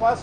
1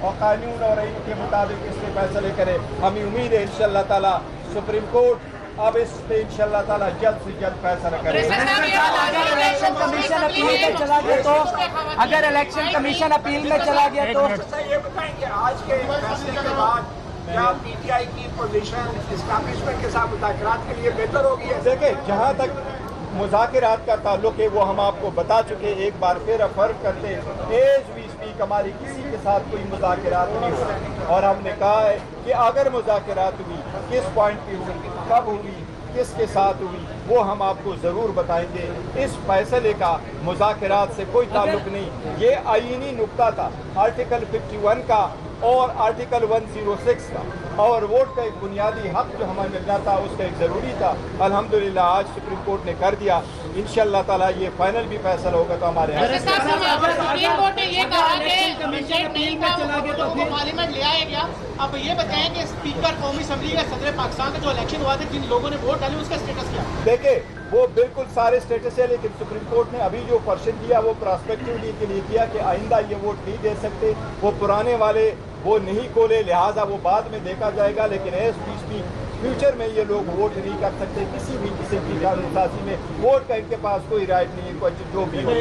اور قانون اور آئین کے مطابق اس کے فیصلے کریں. ہمیں امید ہے انشاءاللہ تعالیٰ سپریم کورٹ اب اس پہ انشاءاللہ تعالیٰ جلد سے جلد فیصلہ کرے. اگر الیکشن کمیشن اپیل میں چلا گیا تو اگر الیکشن کمیشن اپیل میں چلا گیا تو یہ بتائیں کہ آج کے فیصلے کے بعد کیا پی ٹی آئی کی پوزیشن اسٹیبلشمنٹ کے ساتھ مذاکرات کے لیے بہتر ہوگی؟ دیکھیں جہاں تک مذاکرات کا تعلق ہے وہ ہم آپ کو بتا چکے. ایک بار پھر فرق کرتے ایز وی اسپیک ہماری کسی کے ساتھ کوئی مذاکرات نہیں ہو رہے اور ہم نے کہا ہے کہ اگر مذاکرات ہوئی کس پوائنٹ پہ ہوئی, کب ہوئی, کس کے ساتھ ہوئی, وہ ہم آپ کو ضرور بتائیں گے. اس فیصلے کا مذاکرات سے کوئی تعلق نہیں. یہ آئینی نقطہ تھا آرٹیکل 51 کا اور آرٹیکل 106 کا, اور ووٹ کا ایک بنیادی حق جو ہمیں ملنا تھا اس کا ایک ضروری تھا. الحمدللہ آج سپریم کورٹ نے کر دیا. انشاءاللہ تعالیٰ یہ فائنل بھی فیصلہ ہوگا تو ہمارے یہاں سپریم کورٹ نے یہ کہا کہ پارلیمنٹ لے آئے گیا. اب یہ بتائیں کہ اسپیکر قومی اسمبلی کا صدر پاکستان کا جو الیکشن ہوا تھا جن لوگوں نے ووٹ ڈالے اس کا اسٹیٹس کیا؟ دیکھیں وہ بالکل سارے اسٹیٹس ہے, لیکن سپریم کورٹ نے ابھی جو پرشن دیا وہ پراسپیکٹیولی کے لیے کیا کہ آئندہ یہ ووٹ نہیں دے سکتے. وہ پرانے والے وہ نہیں کھولے, لہٰذا وہ بعد میں دیکھا جائے گا. لیکن ایز وی اسپیک فیوچر میں یہ لوگ ووٹ نہیں کر سکتے کسی بھی قسم کی قانون سازی میں. ووٹ کا ان کے پاس کوئی رائٹ نہیں ہے جو بھی ہو.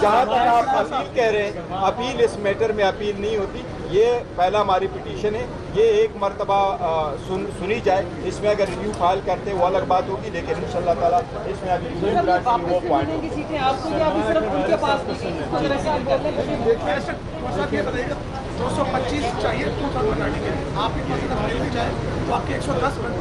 جہاں تک آپ اپیل کہہ رہے ہیں, اپیل اس میٹر میں اپیل نہیں ہوتی. یہ پہلا ہماری پٹیشن ہے, یہ ایک مرتبہ سنی جائے. اس میں اگر ریویو فائل کرتے وہ الگ بات ہوگی, لیکن انشاءاللہ تعالیٰ اس میں ابھی وہ پوائنٹ 225 چاہیے آپ کے پاس چاہے باقی 110 بن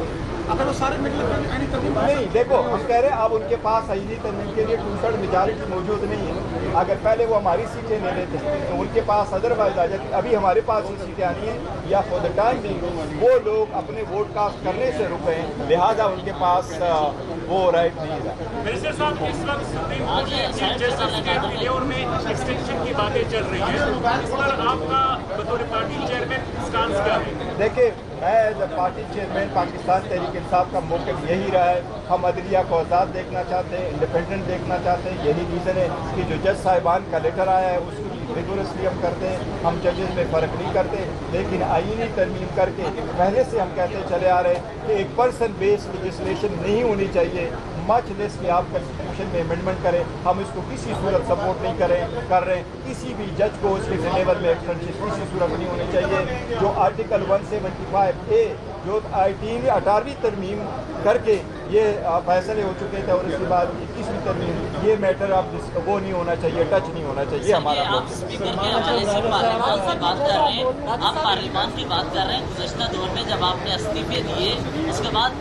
اگر وہ سارے نہیں. دیکھو ہم کہہ رہے ہیں اب ان کے پاس آئینی ترمیم کے لیے 2/3 میجارٹی موجود نہیں ہے. اگر پہلے وہ ہماری سیٹیں لے لیتے تو ان کے پاس ادروائز آ جاتی. ابھی ہمارے پاس ہی سیٹیں آنی ہیں یا فور دا ٹائم نہیں وہ لوگ اپنے ووٹ کاسٹ کرنے سے رکے ہیں, لہٰذا ان کے پاس وہ رائٹ نہیں ہے. دیکھیے میں as a party chairman Pakistan Tehreek Insaf کا موقف یہی رہا ہے. ہم عدلیہ کو آزاد دیکھنا چاہتے ہیں, انڈیپینڈنٹ دیکھنا چاہتے ہیں. یہی ریزن ہے کہ جو جج صاحبان کا لیٹر آیا ہے اس کی ریگولسلی ہم کرتے ہیں. ہم ججز میں فرق نہیں کرتے, لیکن آئینی ترمیم کر کے پہلے سے ہم کہتے چلے آ رہے ہیں کہ ایک پرسن بیسڈ لیجسلیشن نہیں ہونی چاہیے. مچ لیس کہ آپ کنسٹیٹیوشن میں امینڈمنٹ کریں, ہم اس کو کسی صورت سپورٹ نہیں کر رہے ہیں. کسی بھی جج کو اس کے لیول میں ایکسٹینشن کسی صورت نہیں ہونی چاہیے. جو آرٹیکل 175A جو 18ویں ترمیم کر کے یہ فیصلے ہو چکے تھے, اور اس کے بعد 21ویں ترمیم یہ میٹر اب وہ نہیں ہونا چاہیے, ٹچ نہیں ہونا چاہیے. ہمارا آپ اسپیکر کے حوالے سے پارلیمان کی بات کر رہے ہیں, آپ پارلیمان کی بات کر رہے ہیں. گزشتہ دور میں جب آپ نے استعفے دیے اس کے بعد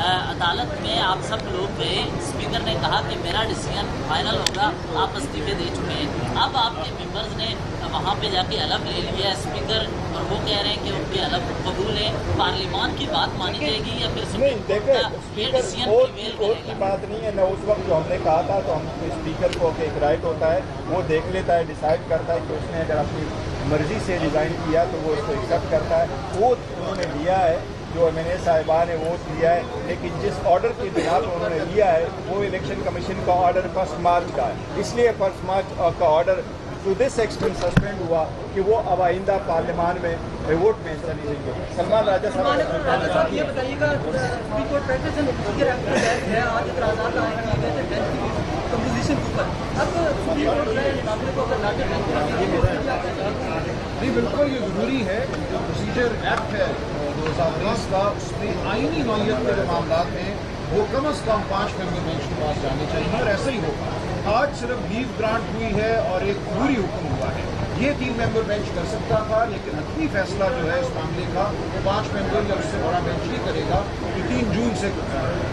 عدالت میں آپ سب لوگ گئے, اسپیکر نے کہا کہ میرا ڈیسیژن فائنل ہوگا, آپ استعفے دے چکے ہیں. اب آپ کے ممبرز نے وہاں پہ جا کے الگ لے لیا ہے اسپیکر, اور وہ کہہ رہے ہیں کہ ان کے الگ قبول ہے. پارلیمان کی بات مانی جائے گی یا پھر نہیں؟ دیکھیں اسپیکر کوٹ کی بات نہیں ہے. نہ اس وقت جو ہم نے کہا تھا تو ہم اسپیکر کو ایک رائٹ ہوتا ہے, وہ دیکھ لیتا ہے, ڈیسائیڈ کرتا ہے کہ اس نے اگر اپنی مرضی سے ڈیزائن کیا تو وہ اس کو ایکسیپٹ کرتا ہے. وہ انہوں نے لیا ہے, جو ایم این اے صاحبان نے ووٹ لیا ہے, لیکن جس آرڈر کی بنا پر انہوں نے لیا ہے وہ الیکشن کمیشن کا آرڈر 1 مارچ کا ہے. اس لیے 1 مارچ کا order to this extent suspend ہوا کہ وہ اب آئندہ پارلیمان میں ووٹ میں حصہ نہیں لیں گے. سلمان راجہ صاحب یہ بتائیے گا سپریم کورٹ پیٹرن ہے آج اعتراضات آئے ہیں کمپوزیشن کے اوپر, اب سپریم کورٹ نے معاملے کو اگر لاٹر جی بالکل یہ ضروری ہے. جو پروسیجر ایکٹ ہے 2020 کا, اس میں آئینی نوعیت کے جو معاملات ہیں وہ کم از کم 5 ممبر بینچ کے پاس جانے چاہیے, اور ایسا ہی ہوگا. آج صرف لیو گرانٹ ہوئی ہے اور ایک پوری حکم ہوا ہے. یہ 3 ممبر بینچ کر سکتا تھا, لیکن حتمی فیصلہ جو ہے اس معاملے کا وہ 5 ممبر یا اس سے بڑا بینچ ہی کرے گا, جو 3 جون سے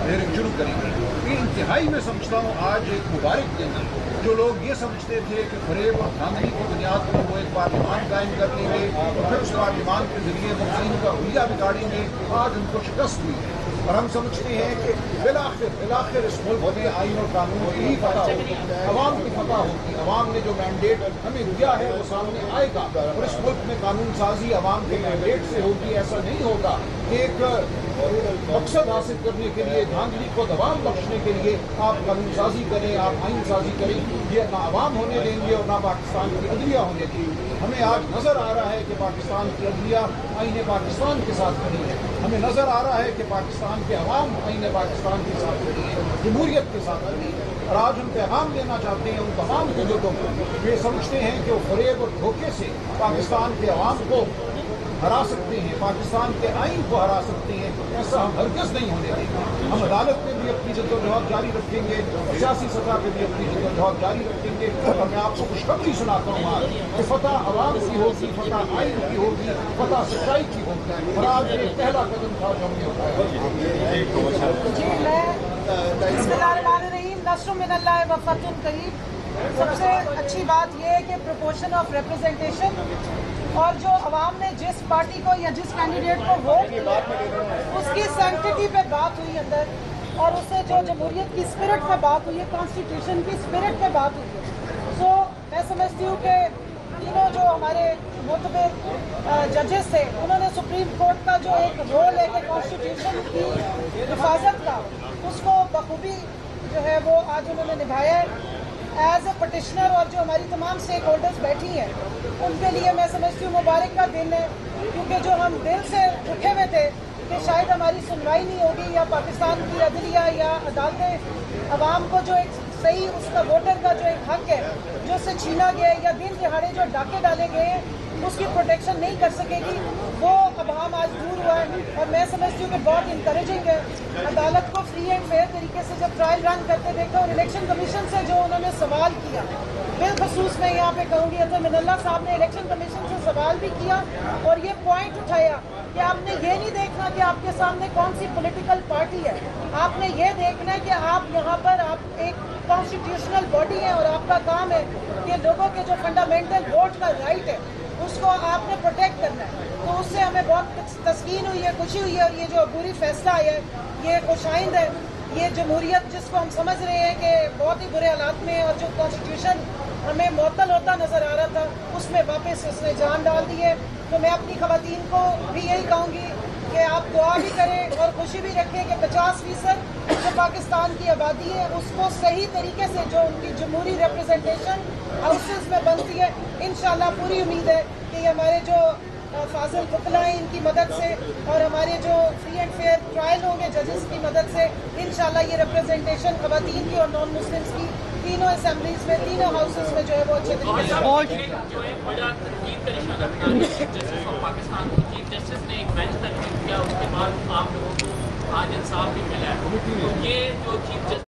ہیئرنگ شروع کریں گے. یہ انتہائی میں سمجھتا ہوں آج ایک مبارک دن ہے. جو لوگ یہ سمجھتے تھے کہ فریب اور دھاندلی کی بنیاد پر وہ ایک پارلیمان قائم کر لیں گے اور پھر اس پارلیمان کے ذریعے مفسرین کا حلیہ بگاڑیں گے, آج ان کو شکست ہوئی ہے. اور ہم سمجھتے ہیں کہ بالآخر اس ملک میں آئین اور قانون کی ہی فتح ہوگی, عوام کی فتح ہوگی. عوام نے جو مینڈیٹ ہمیں دیا ہے وہ سامنے آئے گا, اور اس ملک میں قانون سازی عوام کے مینڈیٹ سے ہوگی. ایسا نہیں ہوگا کہ ایک مقصد حاصل کرنے کے لیے, دھاندلی کو دوام بخشنے کے لیے آپ قانون سازی کریں, آپ آئین سازی کریں. یہ نہ عوام ہونے دیں گے اور نہ پاکستان کی عدلیہ ہونے دیں گے. ہمیں آج نظر آ رہا ہے کہ پاکستان کی عدلیہ آئین پاکستان کے ساتھ کھڑی ہے. ہمیں نظر آ رہا ہے کہ پاکستان کے عوام آئین پاکستان کے ساتھ کھڑی ہے, جمہوریت کے ساتھ کھڑی ہے. اور آج ہم پیغام دینا چاہتے ہیں ان تمام قدرتوں کو یہ سمجھتے ہیں کہ وہ فریب اور دھوکے سے پاکستان کے عوام کو ہرا سکتے ہیں, پاکستان کے آئین کو ہرا سکتے ہیں. ایسا ہم ہرگز نہیں ہونے دیں گے. ہم عدالت میں بھی اپنی جدوجہد جاری رکھیں گے, سیاسی سطح پہ بھی اپنی جدوجہد جاری رکھیں گے. اور میں آپ کو خوشخبری سناتا ہوں آج کہ فتح عوام کی ہوگی, فتح آئین کی ہوگی, فتح سچائی کی ہوگی. اور آج ایک پہلا قدم تھا جو ہم نے اٹھایا. بسم اللہ الرحمن الرحیم. نصر من اللہ و فتح قریب. سب سے اچھی بات یہ ہے کہ پروپورشن آف ریپرزنٹیشن اور جو عوام نے جس پارٹی کو یا جس کینڈیڈیٹ کو ووٹ کیا اس کی سینکٹیٹی پہ بات ہوئی اندر, اور اس سے جو جمہوریت کی اسپرٹ پہ بات ہوئی ہے, کانسٹیٹیوشن کی اسپرٹ پہ بات ہوئی ہے. سو میں سمجھتی ہوں کہ تینوں جو ہمارے معتبر ججز تھے انہوں نے سپریم کورٹ کا جو ایک رول ہے کہ کانسٹیٹیوشن کی حفاظت کا, اس کو بخوبی جو ہے وہ آج انہوں نے نبھایا ہے ایز اے پٹیشنر. اور جو ہماری تمام اسٹیک ہولڈرز بیٹھی ہیں ان کے لیے میں سمجھتی ہوں مبارک کا دن ہے, کیونکہ جو ہم دل سے اٹھے ہوئے تھے کہ شاید ہماری سنوائی نہیں ہوگی یا پاکستان کی عدلیہ یا عدالتیں عوام کو جو ایک صحیح اس کا ووٹر کا جو ایک حق ہے جو اسے چھینا گیا ہے یا دن دہاڑے جو ڈاکے ڈالے گئے ہیں اس کی پروٹیکشن نہیں کر سکے گی, وہ ابہام آج دور ہوا ہے. اور میں سمجھتی ہوں کہ بہت انکریجنگ ہے. عدالت کو فری اینڈ فیئر طریقے سے جب ٹرائل رن کرتے دیکھا, اور الیکشن کمیشن سے جو انہوں نے سوال کیا, بالخصوص میں یہاں پہ کہوں گی اطہر من اللہ صاحب نے الیکشن کمیشن سے سوال بھی کیا اور یہ پوائنٹ اٹھایا کہ آپ نے یہ نہیں دیکھنا کہ آپ کے سامنے کون سی پولیٹیکل پارٹی ہے, آپ نے یہ دیکھنا ہے کہ آپ یہاں پر آپ ایک کانسٹیٹیوشنل باڈی ہے اور آپ کا کام ہے کہ لوگوں کے جو فنڈامنٹل ووٹ کا رائٹ ہے اس کو آپ نے پروٹیکٹ کرنا ہے. تو اس سے ہمیں بہت تسکین ہوئی ہے, خوشی ہوئی ہے. اور یہ جو عبوری فیصلہ آیا ہے یہ خوشائند ہے. یہ جمہوریت جس کو ہم سمجھ رہے ہیں کہ بہت ہی برے حالات میں, اور جو کانسٹیٹیوشن ہمیں معطل ہوتا نظر آ رہا تھا اس میں واپس اس نے جان ڈال دی ہے. تو میں اپنی خواتین کو بھی یہی کہوں گی کہ آپ دعا بھی کریں اور خوشی بھی رکھیں کہ 50% جو پاکستان کی آبادی ہے اس کو صحیح طریقے سے جو ان کی جمہوری ریپرزنٹیشن ہاؤسز میں بنتی ہے, انشاءاللہ پوری امید ہے کہ یہ ہمارے جو فاضل وکلا ہیں ان کی مدد سے اور ہمارے جو فری اینڈ فیئر ٹرائل ہوں گے ججز کی مدد سے انشاءاللہ یہ ریپرزنٹیشن خواتین کی اور نان مسلمس کی تینوں اسمبلیز میں, تینوں ہاؤسز میں جو ہے وہ اچھے طریقے سے. جو ایک بڑا تنقید کا نشانہ بنا چیف جسٹس آف پاکستان کو, چیف جسٹس نے ایک بینچ تنقید کیا, اس کے بعد آپ لوگوں کو آج انصاف بھی ملا ہے. تو یہ جو چیف جسٹس